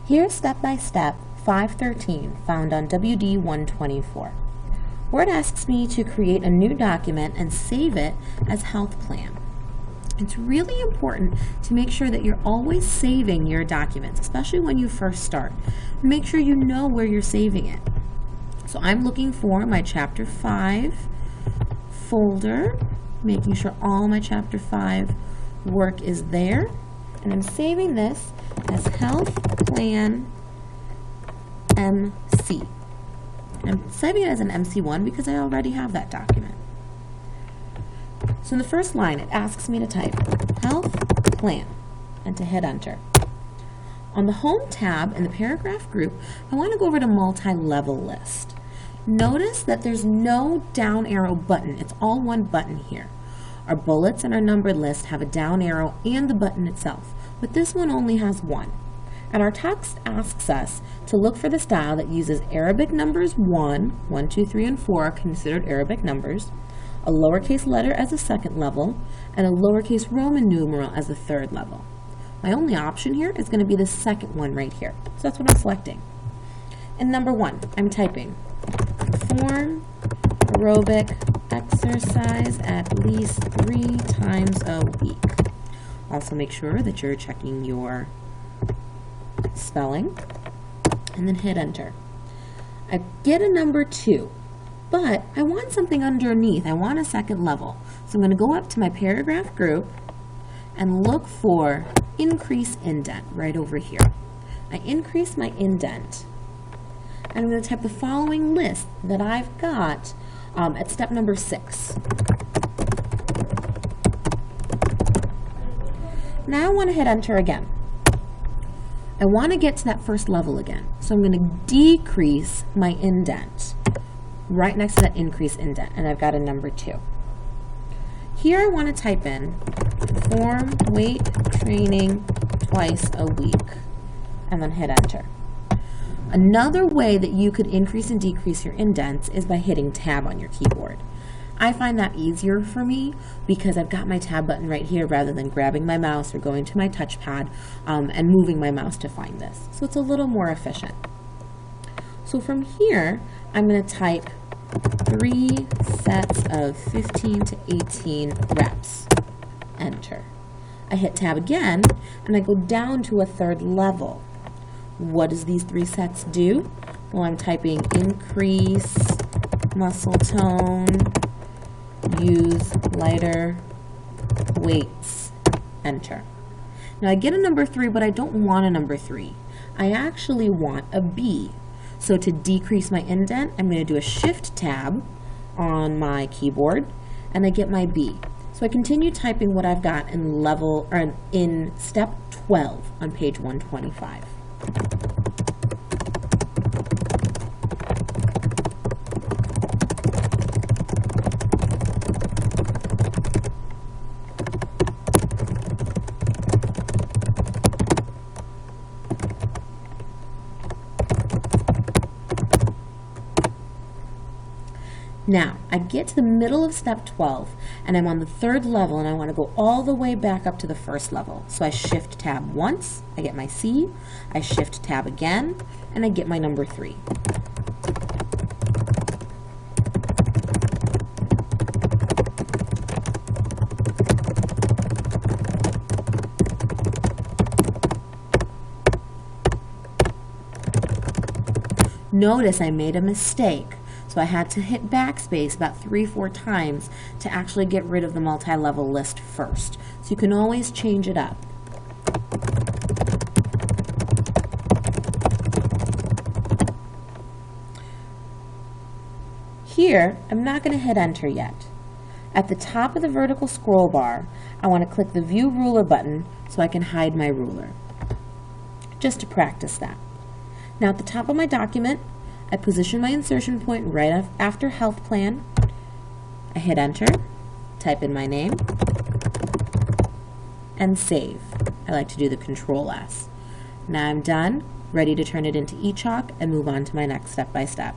Here's step-by-step 513 found on WD 124, where it asks me to create a new document and save it as health plan. It's really important to make sure that you're always saving your documents, especially when you first start. Make sure you know where you're saving it. So I'm looking for my Chapter 5 folder, making sure all my Chapter 5 work is there, and I'm saving this as Health Plan MC. I'm saving it as an MC1 because I already have that document. So in the first line, it asks me to type Health Plan and to hit Enter. On the Home tab in the paragraph group, I want to go over to Multi-Level List. Notice that there's no down arrow button. It's all one button here. Our bullets and our numbered list have a down arrow and the button itself, but this one only has one. And our text asks us to look for the style that uses Arabic numbers 1, 2, 3, and 4 are considered Arabic numbers, a lowercase letter as a second level, and a lowercase Roman numeral as the third level. My only option here is going to be the second one right here. So that's what I'm selecting. In number 1, I'm typing perform aerobic exercise at least 3 times a week. Also make sure that you're checking your spelling and then hit Enter. I get a number 2, but I want something underneath. I want a second level. So I'm going to go up to my paragraph group and look for increase indent right over here. I increase my indent and I'm going to type the following list that I've got at step number 6. Now I want to hit Enter again. I want to get to that first level again, so I'm going to decrease my indent right next to that increase indent, and I've got a number 2. Here I want to type in perform weight training twice a week, and then hit Enter. Another way that you could increase and decrease your indents is by hitting Tab on your keyboard. I find that easier for me because I've got my Tab button right here rather than grabbing my mouse or going to my touchpad and moving my mouse to find this. So it's a little more efficient. So from here, I'm going to type 3 sets of 15 to 18 reps. Enter. I hit Tab again and I go down to a third level. What does these 3 sets do? Well, I'm typing increase muscle tone, use lighter weights. Enter. Now I get a number 3, but I don't want a number 3. I actually want a B. So to decrease my indent, I'm going to do a Shift Tab on my keyboard, and I get my B. So I continue typing what I've got in level or in step 12 on page 125. Now, I get to the middle of step 12, and I'm on the 3rd level, and I want to go all the way back up to the 1st level. So I Shift Tab once, I get my C, I Shift Tab again, and I get my number 3. Notice I made a mistake. So I had to hit backspace about 3-4 times to actually get rid of the multi-level list first. So you can always change it up. Here, I'm not going to hit Enter yet. At the top of the vertical scroll bar, I want to click the View Ruler button so I can hide my ruler, just to practice that. Now at the top of my document, I position my insertion point right after Health Plan. I hit Enter, type in my name, and save. I like to do the Control S. Now I'm done, ready to turn it into eChalk and move on to my next step-by-step.